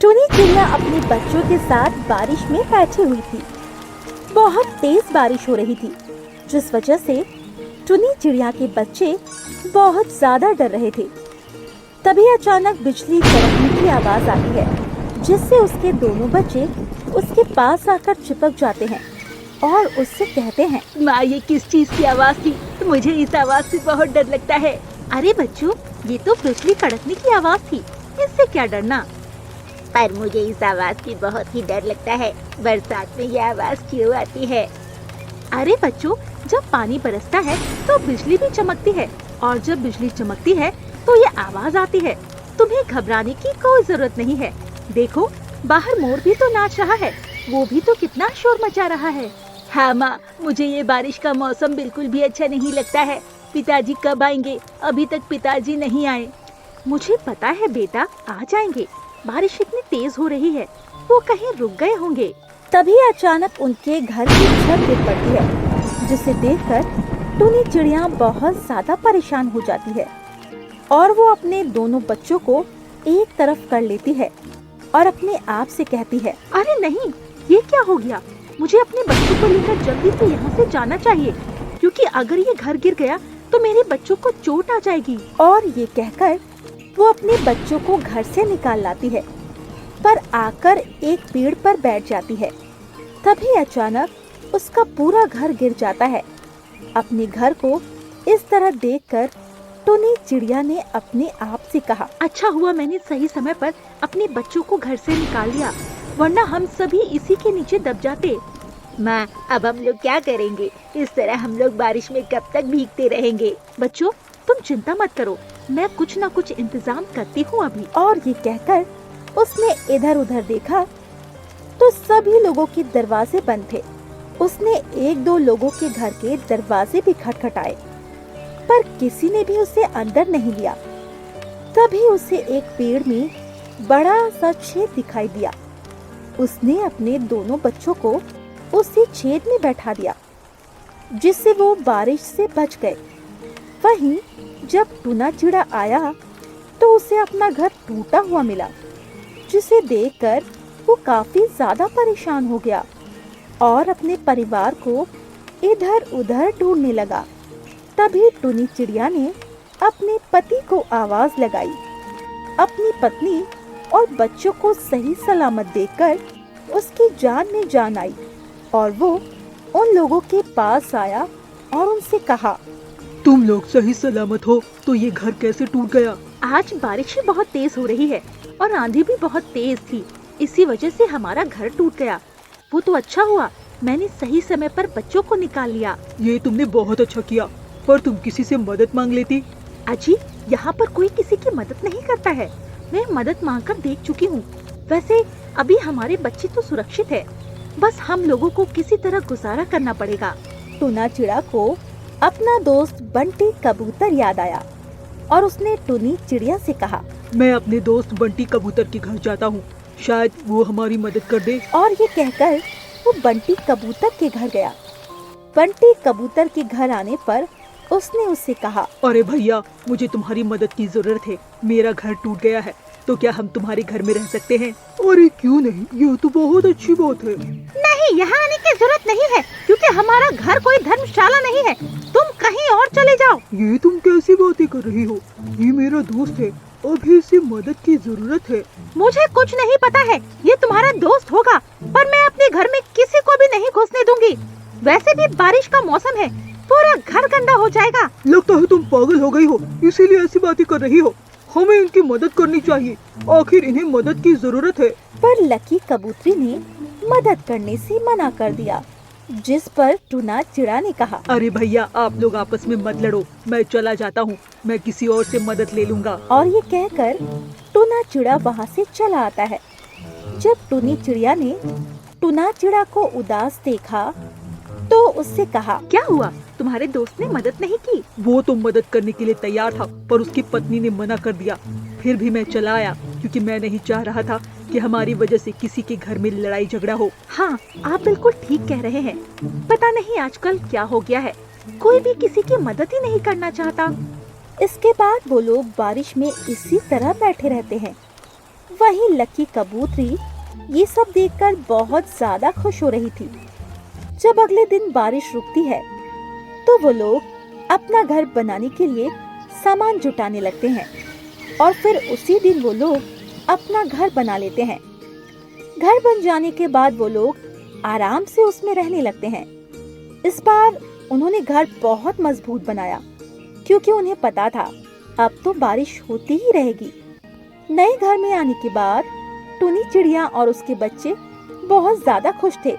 टुनी चिड़िया अपने बच्चों के साथ बारिश में बैठी हुई थी। बहुत तेज बारिश हो रही थी, जिस वजह से टुनी चिड़िया के बच्चे बहुत ज्यादा डर रहे थे। तभी अचानक बिजली कड़कने की आवाज आती है, जिससे उसके दोनों बच्चे उसके पास आकर चिपक जाते हैं और उससे कहते हैं, माँ ये किस चीज की आवाज थी? मुझे इस आवाज से बहुत डर लगता है। अरे बच्चों, ये तो बिजली कड़कने की आवाज थी, इससे क्या डरना। पर मुझे इस आवाज की बहुत ही डर लगता है। बरसात में ये आवाज क्यों आती है? अरे बच्चों, जब पानी बरसता है तो बिजली भी चमकती है, और जब बिजली चमकती है तो ये आवाज आती है। तुम्हें घबराने की कोई जरूरत नहीं है। देखो, बाहर मोर भी तो नाच रहा है, वो भी तो कितना शोर मचा रहा है। हाँ माँ, मुझे ये बारिश का मौसम बिल्कुल भी अच्छा नहीं लगता है। पिताजी कब आएंगे? अभी तक पिताजी नहीं आए। मुझे पता है बेटा, आ जाएंगे। बारिश इतनी तेज हो रही है, वो कहीं रुक गए होंगे। तभी अचानक उनके घर की छत गिर पड़ती है, जिसे देखकर टुनी चिड़िया बहुत ज्यादा परेशान हो जाती है और वो अपने दोनों बच्चों को एक तरफ कर लेती है और अपने आप से कहती है, अरे नहीं, ये क्या हो गया? मुझे अपने बच्चों को लेकर जल्दी से यहाँ से जाना चाहिए, क्योंकि अगर ये घर गिर गया तो मेरे बच्चों को चोट आ जाएगी। और ये कहकर वो अपने बच्चों को घर से निकाल लाती है, पर आकर एक पेड़ पर बैठ जाती है। तभी अचानक उसका पूरा घर गिर जाता है। अपने घर को इस तरह देखकर टुनी चिड़िया ने अपने आप से कहा, अच्छा हुआ मैंने सही समय पर अपने बच्चों को घर से निकाल लिया, वरना हम सभी इसी के नीचे दब जाते। माँ, अब हम लोग क्या करेंगे? इस तरह हम लोग बारिश में कब तक भीगते रहेंगे? बच्चों, तुम चिंता मत करो, मैं कुछ न कुछ इंतजाम करती हूँ अभी। और ये कहकर उसने इधर उधर देखा तो सभी लोगों के दरवाजे बंद थे। उसने एक दो लोगों के घर के दरवाजे भी खटखटाए, पर किसी ने भी उसे अंदर नहीं लिया। तभी उसे एक पेड़ में बड़ा सा छेद दिखाई दिया। उसने अपने दोनों बच्चों को उसी छेद में बैठा दिया, जिससे वो बारिश से बच गए। वहीं जब टुना चिड़ा आया तो उसे अपना घर टूटा हुआ मिला, जिसे देखकर वो काफी ज्यादा परेशान हो गया और अपने परिवार को इधर उधर ढूंढने लगा। तभी टुनी चिड़िया ने अपने पति को आवाज लगाई। अपनी पत्नी और बच्चों को सही सलामत देखकर उसकी जान में जान आई और वो उन लोगों के पास आया और उनसे कहा, तुम लोग सही सलामत हो तो ये घर कैसे टूट गया? आज बारिश भी बहुत तेज हो रही है और आंधी भी बहुत तेज थी, इसी वजह से हमारा घर टूट गया। वो तो अच्छा हुआ मैंने सही समय पर बच्चों को निकाल लिया। ये तुमने बहुत अच्छा किया, पर तुम किसी से मदद मांग लेती। अजी, यहाँ पर कोई किसी की मदद नहीं करता है। मैं मदद मांग कर देख चुकी हूँ। वैसे अभी हमारे बच्चे तो सुरक्षित है, बस हम लोगों को किसी तरह गुजारा करना पड़ेगा। टुना चिड़ा को अपना दोस्त बंटी कबूतर याद आया और उसने टुनी चिड़िया से कहा, मैं अपने दोस्त बंटी कबूतर के घर जाता हूँ, शायद वो हमारी मदद कर दे। और ये कहकर वो बंटी कबूतर के घर गया। बंटी कबूतर के घर आने पर उसने उससे कहा, अरे भैया, मुझे तुम्हारी मदद की जरूरत है। मेरा घर टूट गया है, तो क्या हम तुम्हारे घर में रह सकते हैं? अरे क्यों नहीं, ये तो बहुत अच्छी बात है। नहीं, यहाँ आने की जरूरत नहीं है, क्योंकि हमारा घर कोई धर्मशाला नहीं है। तुम कहीं और चले जाओ। ये तुम कैसी बातें कर रही हो? ये मेरा दोस्त है, अभी इसे मदद की जरूरत है। मुझे कुछ नहीं पता है, ये तुम्हारा दोस्त होगा, पर मैं अपने घर में किसी को भी नहीं घुसने दूंगी। वैसे भी बारिश का मौसम है, पूरा घर गंदा हो जाएगा। लगता है तुम पागल हो गई हो, इसीलिए ऐसी बातें कर रही हो। हमें इनकी मदद करनी चाहिए, आखिर इन्हें मदद की जरूरत है। पर लकी कबूतरी ने मदद करने से मना कर दिया, जिस पर टुना चिड़ा ने कहा, अरे भैया, आप लोग आपस में मत लड़ो, मैं चला जाता हूँ, मैं किसी और से मदद ले लूँगा। और ये कहकर टुना चिड़ा वहाँ से चला आता है। जब टुनी चिड़िया ने टुना चिड़ा को उदास देखा तो उससे कहा, क्या हुआ, तुम्हारे दोस्त ने मदद नहीं की? वो तो मदद करने के लिए तैयार था, पर उसकी पत्नी ने मना कर दिया। फिर भी मैं चला आया, क्योंकि मैं नहीं चाह रहा था कि हमारी वजह से किसी के घर में लड़ाई झगड़ा हो। हाँ, आप बिल्कुल ठीक कह रहे हैं। पता नहीं आजकल क्या हो गया है, कोई भी किसी की मदद ही नहीं करना चाहता। इसके बाद वो लोग बारिश में इसी तरह बैठे रहते हैं। वहीं लकी कबूतरी ये सब देखकर बहुत ज्यादा खुश हो रही थी। जब अगले दिन बारिश रुकती है तो वो लोग अपना घर बनाने के लिए सामान जुटाने लगते हैं और फिर उसी दिन वो लोग अपना घर बना लेते हैं। घर बन जाने के बाद वो लोग आराम से उसमें रहने लगते हैं। इस बार उन्होंने घर बहुत मजबूत बनाया क्योंकि उन्हें पता था अब तो बारिश होती ही रहेगी। नए घर में आने के बाद टुनी चिड़िया और उसके बच्चे बहुत ज्यादा खुश थे।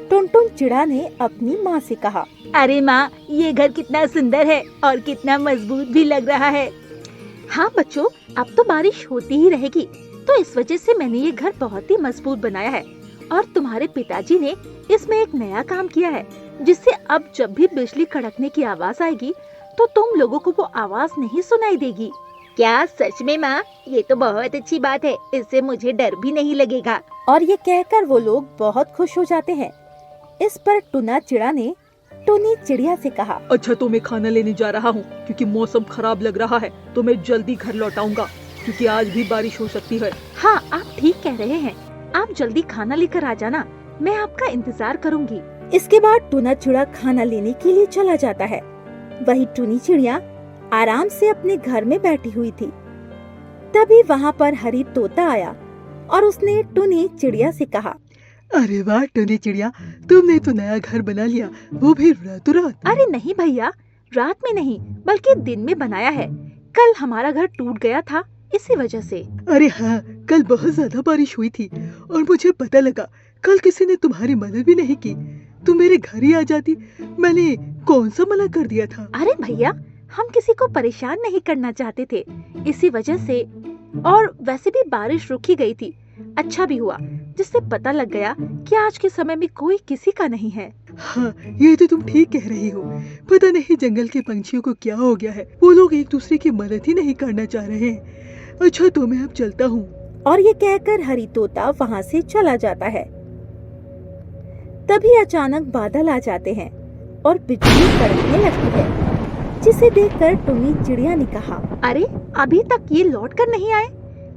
टुनटुन चिड़ा ने अपनी माँ से कहा, अरे माँ, ये घर कितना सुंदर है और कितना मजबूत भी लग रहा है। हाँ बच्चों, अब तो बारिश होती ही रहेगी, तो इस वजह से मैंने ये घर बहुत ही मजबूत बनाया है। और तुम्हारे पिताजी ने इसमें एक नया काम किया है, जिससे अब जब भी बिजली कड़कने की आवाज आएगी तो तुम लोगों को वो आवाज नहीं सुनाई देगी। क्या सच में माँ? ये तो बहुत अच्छी बात है, इससे मुझे डर भी नहीं लगेगा। और ये कहकर वो लोग बहुत खुश हो जाते हैं। इस पर टुना चिड़ा ने टुनी चिड़िया से कहा, अच्छा तो मैं खाना लेने जा रहा हूँ क्योंकि मौसम खराब लग रहा है, तो मैं जल्दी घर लौट आऊंगा क्योंकि आज भी बारिश हो सकती है। हाँ, आप ठीक कह रहे हैं, आप जल्दी खाना लेकर आ जाना, मैं आपका इंतजार करूंगी। इसके बाद टुना चिड़ा खाना लेने के लिए चला जाता है। वही टुनी चिड़िया आराम से अपने घर में बैठी हुई थी। तभी वहाँ पर हरी तोता आया और उसने टुनी चिड़िया से कहा, अरे वाह टुनी चिड़िया, तुमने तो नया घर बना लिया, वो भी रातों रात। अरे नहीं भैया, रात में नहीं बल्कि दिन में बनाया है। कल हमारा घर टूट गया था, इसी वजह से। अरे हाँ, कल बहुत ज्यादा बारिश हुई थी और मुझे पता लगा कल किसी ने तुम्हारी मदद भी नहीं की। तुम मेरे घर ही आ जाती, मैंने कौन सा मना कर दिया था। अरे भैया, हम किसी को परेशान नहीं करना चाहते थे, इसी वजह से। और वैसे भी बारिश रुक ही गई थी, अच्छा भी हुआ जिससे पता लग गया कि आज के समय में कोई किसी का नहीं है। हाँ, ये तो तुम ठीक कह रही हो। पता नहीं जंगल के पंछियों को क्या हो गया है, वो लोग एक दूसरे की मदद ही नहीं करना चाह रहे हैं। अच्छा तो मैं अब चलता हूँ। और ये कहकर हरी तोता वहाँ से चला जाता है। तभी अचानक बादल आ जाते हैं और बिजली कड़कने लगती है, जिसे देखकर टुनी चिड़िया ने कहा, अरे अभी तक ये लौट कर नहीं आए,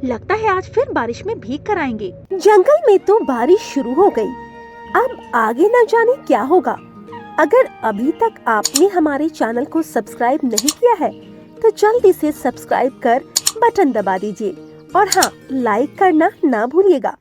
लगता है आज फिर बारिश में भीग कर आएंगे। जंगल में तो बारिश शुरू हो गई, अब आगे न जाने क्या होगा। अगर अभी तक आपने हमारे चैनल को सब्सक्राइब नहीं किया है तो जल्दी से सब्सक्राइब कर बटन दबा दीजिए और हाँ, लाइक करना ना भूलिएगा।